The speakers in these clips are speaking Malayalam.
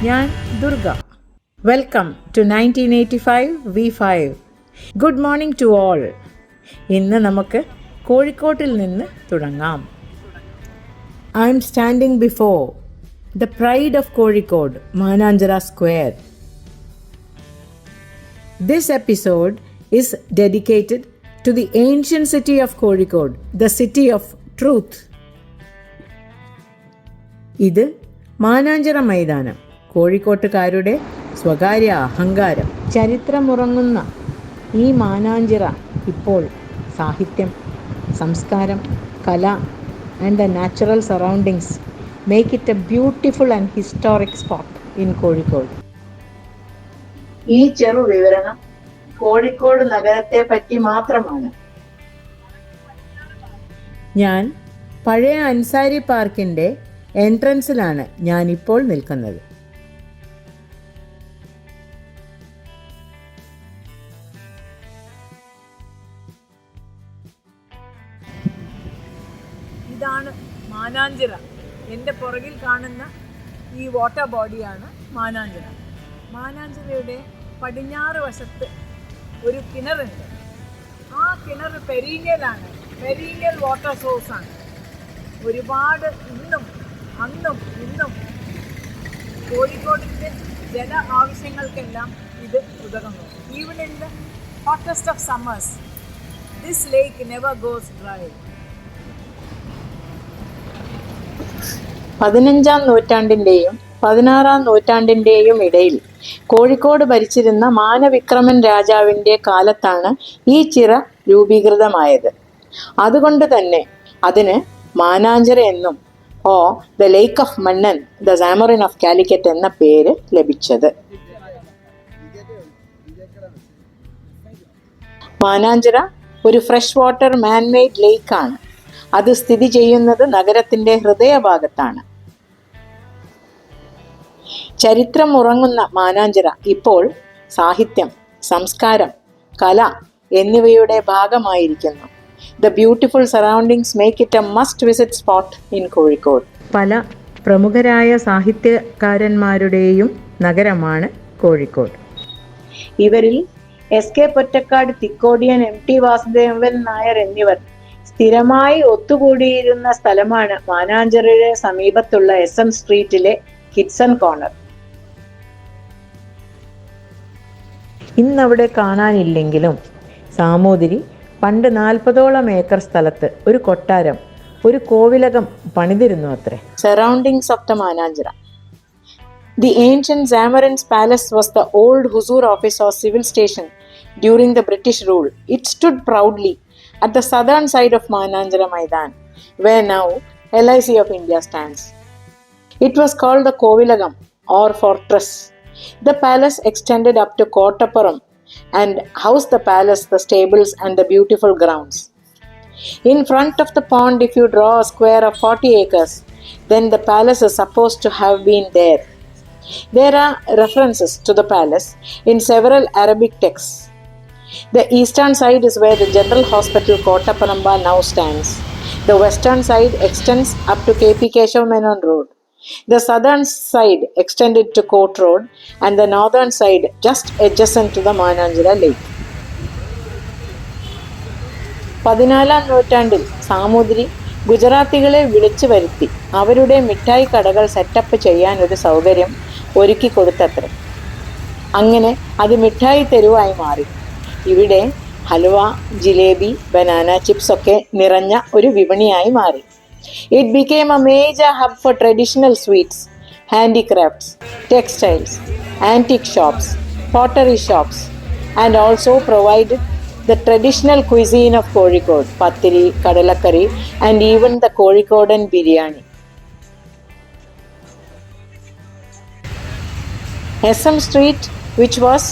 ഞാൻ Durga. Welcome to 1985 V5. Good morning to all. ഇന്ന് നമുക്ക് കോഴിക്കോട്ടിൽ നിന്ന് തുടങ്ങാം. I am standing before the pride of Kozhikode, Mananchira square. This episode is dedicated to the ancient city of Kozhikode, the city of truth. ഇത് മാനാഞ്ചിറ മൈതാനം, കോഴിക്കോട്ടുകാരുടെ സ്വകാര്യ അഹങ്കാരം. ചരിത്രമുറങ്ങുന്ന ഈ മാനാഞ്ചിറ ഇപ്പോൾ സാഹിത്യം, സംസ്കാരം, കല and the natural surroundings make it A beautiful and historic spot in Kozhikode. ഈ ചെറു വിവരണം കോഴിക്കോട് നഗരത്തെ പറ്റി മാത്രമാണ്. ഞാൻ പഴയ അൻസാരി പാർക്കിൻ്റെ എൻട്രൻസിലാണ് ഞാനിപ്പോൾ നിൽക്കുന്നത്. ഇതാണ് മാനാഞ്ചിറ. എൻ്റെ പുറകിൽ കാണുന്ന ഈ വാട്ടർ ബോഡിയാണ് മാനാഞ്ചിറ. മാനാഞ്ചിറയുടെ പടിഞ്ഞാറ് വശത്ത് ഒരു കിണറുണ്ട്. ആ കിണർ പെരീനിയലാണ്, പെരീനിയൽ വാട്ടർ സോഴ്സാണ്. ഒരുപാട് ഇന്നും അന്നും ഇന്നും കോഴിക്കോടിൻ്റെ ജല ആവശ്യങ്ങൾക്കെല്ലാം ഇത് ഉതകുന്നു. Even in the hottest of summers this lake never goes dry. 15-ാം നൂറ്റാണ്ടിൻ്റെയും 16-ാം നൂറ്റാണ്ടിൻ്റെയും ഇടയിൽ കോഴിക്കോട് ഭരിച്ചിരുന്ന മാനവിക്രമൻ രാജാവിൻ്റെ കാലത്താണ് ഈ ചിറ രൂപീകൃതമായത്. അതുകൊണ്ട് തന്നെ അതിന് മാനാഞ്ചിറ എന്നും the lake of Mannan, the Zamorin of Calicut എന്ന പേര് ലഭിച്ചത്. മാനാഞ്ചിറ ഒരു ഫ്രഷ് വാട്ടർ മാൻമെയ്ഡ് ലേക്കാണ്. അത് സ്ഥിതി ചെയ്യുന്നത് നഗരത്തിൻ്റെ ഹൃദയഭാഗത്താണ്. ചരിത്രം ഉറങ്ങുന്ന മാനാഞ്ചിറ ഇപ്പോൾ സാഹിത്യം, സംസ്കാരം, കല എന്നിവയുടെ ഭാഗമായിരിക്കുന്നു. The beautiful surroundings make it a must-visit spot in Kozhikode. പല പ്രമുഖരായ സാഹിത്യകാരന്മാരുടെയും നഗരമാണ് കോഴിക്കോട്. ഇവരിൽ S K Pottekkatt, Thikkodiyan, MT Vasudevan Nair എന്നിവർ സ്ഥിരമായി ഒത്തുകൂടിയിരുന്ന സ്ഥലമാണ് മാനാഞ്ചിറയുടെ സമീപത്തുള്ള SM സ്ട്രീറ്റിലെ കിഡ്സൺ കോർണർ. ഇന്നവിടെ കാണാനില്ലെങ്കിലും സാമൂതിരി പണ്ട് 40ഓളം ഏക്കർ സ്ഥലത്ത് ഒരു കൊട്ടാരം, ഒരു കോവിലകം പണിതിരുന്നു അത്രേ. Surroundings of the Mananchira. The ancient Zamorin's Palace was the old Huzur office or civil station during the British rule. It stood proudly at the southern side of Mananjira Maidan, where now LIC of India stands. It was called the Kovilagam or fortress. The palace extended up to Kottapuram and housed the palace, the stables and the beautiful grounds. In front of the pond, if you draw a square of 40 acres, then the palace is supposed to have been there. There are references to the palace in several Arabic texts. The eastern side is where the General Hospital Kottaparamba now stands. The western side extends up to KP Keshav Menon Road. The southern side extended to Court Road and the northern side just adjacent to the Mananjira Lake. 14-ാം നൂറ്റാണ്ടിൽ സാമൂതിരി ഗുജറാത്തികളെ വിളിച്ചു വരുത്തി അവരുടെ മിഠായി കടകൾ സെറ്റപ്പ് ചെയ്യാൻ ഒരു സൗകര്യം ഒരുക്കി കൊടുത്തത്രേ. അങ്ങനെ അത് മിഠായി തെരുവായി മാറി. ഇവിടെ ഹലുവ, ജിലേബി, ബനാന ചിപ്സ് ഒക്കെ നിറഞ്ഞ ഒരു വിപണിയായി മാറി. It became a major hub for traditional sweets, handicrafts, textiles, antique shops, pottery shops, and also provided the traditional cuisine of Kozhikode, pathiri, kadalakkari, and even the Kozhikodan biryani. SM Street, which was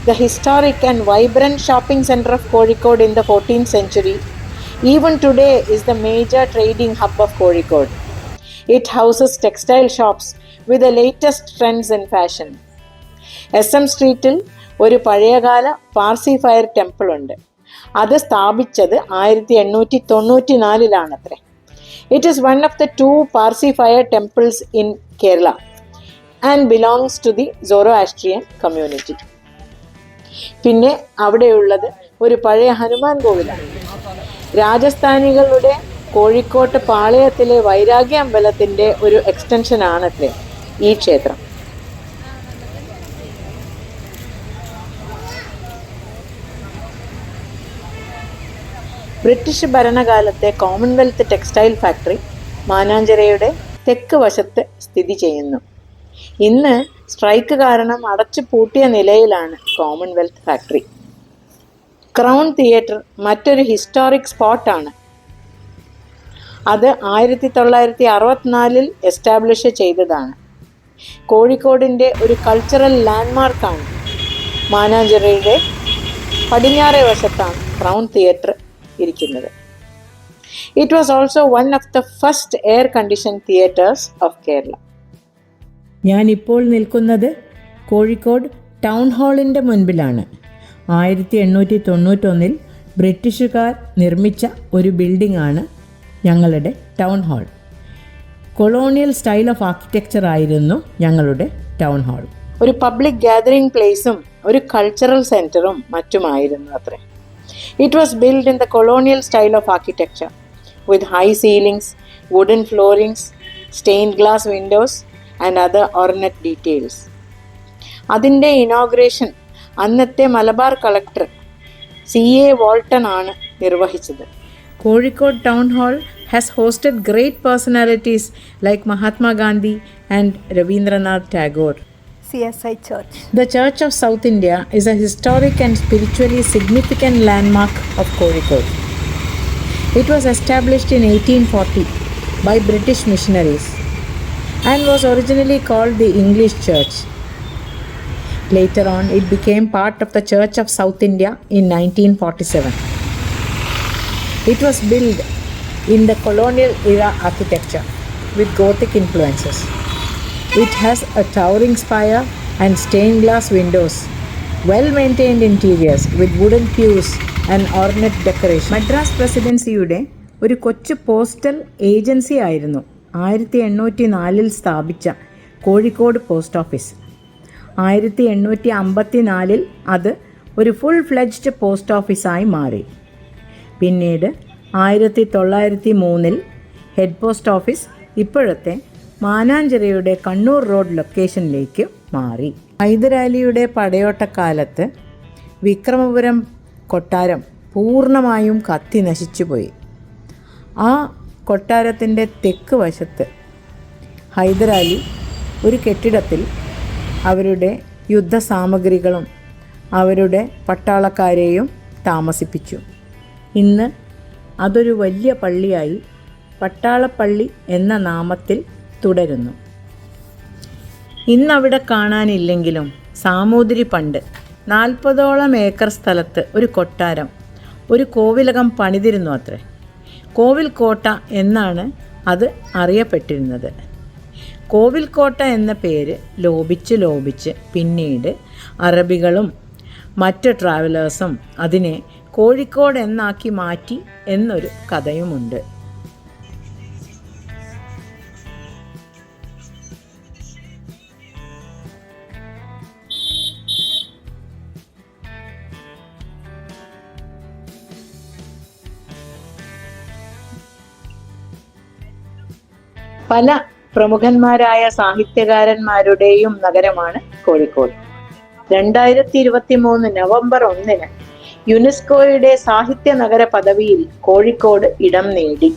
the historic and vibrant shopping center of Kozhikode in the 14th century, even today is the major trading hub of Kozhikode. It houses textile shops with the latest trends in fashion. SM സ്ട്രീറ്റിൽ ഒരു പഴയകാല പാർസി ഫയർ ടെമ്പിൾ ഉണ്ട്. അത് സ്ഥാപിച്ചത് 1894-ലാണത്രേ. It is one of the two Parsi fire temples in Kerala. And belongs to the Zoroastrian community. പിന്നെ അവിടെയുള്ളത് ഒരു പഴയ ഹനുമാൻ കോവിലാണ്. രാജസ്ഥാനികളുടെ കോഴിക്കോട്ട് പാളയത്തിലെ വൈരാഗ്യ അമ്പലത്തിൻ്റെ ഒരു എക്സ്റ്റൻഷനാണത്രേ ഈ ക്ഷേത്രം. ബ്രിട്ടീഷ് ഭരണകാലത്തെ കോമൺവെൽത്ത് ടെക്സ്റ്റൈൽ ഫാക്ടറി മാനാഞ്ചിറയുടെ തെക്ക് വശത്ത് സ്ഥിതി ചെയ്യുന്നു. ഇന്ന് സ്ട്രൈക്ക് കാരണം അടച്ചു പൂട്ടിയ നിലയിലാണ് കോമൺവെൽത്ത് ഫാക്ടറി. ക്രൗൺ തിയേറ്റർ മറ്റൊരു ഹിസ്റ്റോറിക് സ്പോട്ടാണ്. അത് 1964 എസ്റ്റാബ്ലിഷ് ചെയ്തതാണ്. കോഴിക്കോടിൻ്റെ ഒരു കൾച്ചറൽ ലാൻഡ്മാർക്കാണ്. മാനാഞ്ചിറയുടെ പടിഞ്ഞാറേ വശത്താണ് ക്രൗൺ തിയേറ്റർ ഇരിക്കുന്നത്. It was also one of the first air condition theatres of Kerala. ഞാനിപ്പോൾ നിൽക്കുന്നത് കോഴിക്കോട് ടൗൺ ഹാളിൻ്റെ മുൻപിലാണ്. 1891 ബ്രിട്ടീഷുകാർ നിർമ്മിച്ച ഒരു ബിൽഡിംഗ് ആണ് ഞങ്ങളുടെ town hall. Colonial style of architecture ആയിരുന്നു ഞങ്ങളുടെ ടൗൺ ഹാൾ. ഒരു പബ്ലിക് ഗാദറിംഗ് പ്ലേസും ഒരു കൾച്ചറൽ സെൻറ്ററും മറ്റുമായിരുന്നു അത്രേ. It was built in the colonial style of architecture with high ceilings, wooden floorings, stained glass windows and other ornate details. അതിൻ്റെ ഇനോഗ്രേഷൻ അന്നത്തെ മലബാർ കളക്ടർ CA വോൾട്ടൺ ആണ് നിർവഹിച്ചത്. Kozhikode town hall has hosted great personalities like Mahatma Gandhi and Rabindranath Tagore. CSI Church. The Church of South India is a historic and spiritually significant landmark of Kozhikode. It was established in 1840 by British missionaries and was originally called the English Church. Later on, it became part of the Church of South India in 1947. It was built in the colonial era architecture with Gothic influences. It has a towering spire and stained glass windows, well-maintained interiors with wooden pews and ornate decoration. Madras പ്രസിഡൻസിയുടെ ഒരു കൊച്ചു പോസ്റ്റൽ ഏജൻസി ആയിരുന്നു 1804 സ്ഥാപിച്ച കോഴിക്കോട് പോസ്റ്റ് ഓഫീസ്. 1854 അത് ഒരു ഫുൾ ഫ്ലെഡ്ജ്ഡ് പോസ്റ്റ് ഓഫീസായി മാറി. പിന്നീട് 1903 ഹെഡ് പോസ്റ്റ് ഓഫീസ് ഇപ്പോഴത്തെ മാനാഞ്ചിറയുടെ കണ്ണൂർ റോഡ് ലൊക്കേഷനിലേക്ക് മാറി. ഹൈദരാലിയുടെ പടയോട്ടക്കാലത്ത് വിക്രമപുരം കൊട്ടാരം പൂർണ്ണമായും കത്തി നശിച്ചുപോയി. ആ കൊട്ടാരത്തിൻ്റെ തെക്ക് വശത്ത് ഹൈദരാലി ഒരു കെട്ടിടത്തിൽ അവരുടെ യുദ്ധസാമഗ്രികളും അവരുടെ പട്ടാളക്കാരെയും താമസിപ്പിച്ചു. ഇന്ന് അതൊരു വലിയ പള്ളിയായി പട്ടാളപ്പള്ളി എന്ന നാമത്തിൽ തുടരുന്നു. ഇന്നവിടെ കാണാനില്ലെങ്കിലും സാമൂതിരി പണ്ട് 40ഓളം ഏക്കർ സ്ഥലത്ത് ഒരു കൊട്ടാരം, ഒരു കോവിലകം പണിതിരുന്നു അത്രേ. കോവിൽ കോട്ട എന്നാണ് അത് അറിയപ്പെട്ടിരുന്നത്. കോവിൽ കോട്ട എന്ന പേര് ലോപിച്ച് പിന്നീട് അറബികളും മറ്റ് ട്രാവലേഴ്സും അതിനെ കോഴിക്കോട് എന്നാക്കി മാറ്റി എന്നൊരു കഥയുമുണ്ട്. പല പ്രമുഖന്മാരായ സാഹിത്യകാരന്മാരുടെയും നഗരമാണ് കോഴിക്കോട്. 2023 നവംബർ 1 യുനെസ്കോയുടെ സാഹിത്യ നഗര പദവിയിൽ കോഴിക്കോട് ഇടം നേടി.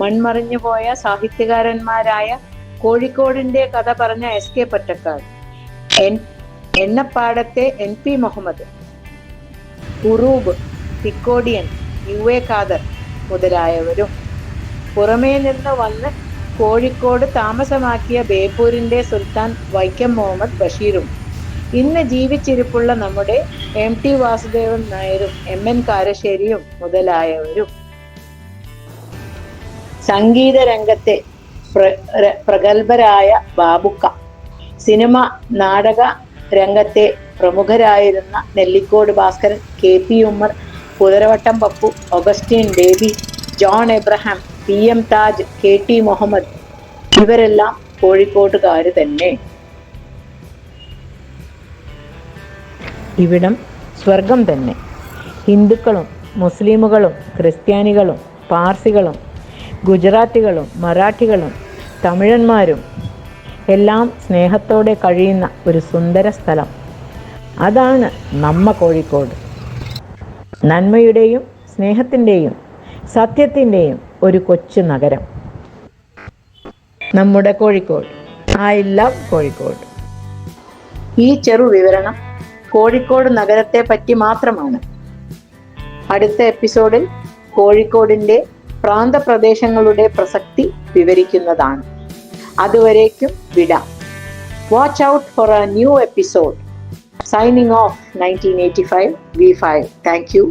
മൺമറിഞ്ഞുപോയ സാഹിത്യകാരന്മാരായ കോഴിക്കോടിന്റെ കഥ പറഞ്ഞ SK Pottekkatt, എണ്ണപ്പാടത്തെ NP Muhammad, Uroob, Thikkodiyan, UA Khader മുതലായവരും പുറമേ നിന്ന് വന്ന് കോഴിക്കോട് താമസമാക്കിയ ബേപ്പൂരിന്റെ സുൽത്താൻ വൈക്കം മുഹമ്മദ് ബഷീറും ഇന്ന് ജീവിച്ചിരിപ്പുള്ള നമ്മുടെ MT വാസുദേവൻ നായരും MN കാരശ്ശേരിയും മുതലായവരും സംഗീത രംഗത്തെ പ്രഗത്ഭരായ ബാബുക്ക, സിനിമ നാടക രംഗത്തെ പ്രമുഖരായിരുന്ന Nellikode Bhaskaran, KP Ummer, Kuthiravattam Pappu, Augustine Baby, John Abraham, PM Taj, KT Muhammad ഇവരെല്ലാം കോഴിക്കോട്ടുകാർ തന്നെ. ഇവിടം സ്വർഗം തന്നെ. ഹിന്ദുക്കളും മുസ്ലിമുകളും ക്രിസ്ത്യാനികളും പാർസികളും ഗുജറാത്തികളും മറാഠികളും തമിഴന്മാരും എല്ലാം സ്നേഹത്തോടെ കഴിയുന്ന ഒരു സുന്ദര സ്ഥലം. അതാണ് നമ്മ കോഴിക്കോട്. നന്മയുടെയും സ്നേഹത്തിൻ്റെയും സത്യത്തിൻ്റെയും ഒരു കൊച്ചു നഗരം നമ്മുടെ കോഴിക്കോട്. I love Kozhikode. ഈ ചെറു വിവരണം കോഴിക്കോട് നഗരത്തെ പറ്റി മാത്രമാണ്. അടുത്ത എപ്പിസോഡിൽ കോഴിക്കോടിൻ്റെ പ്രാന്തപ്രദേശങ്ങളുടെ പ്രസക്തി വിവരിക്കുന്നതാണ്. അതുവരേക്കും വിട. Watch out for A new episode. Signing off 1985 V5. Thank you.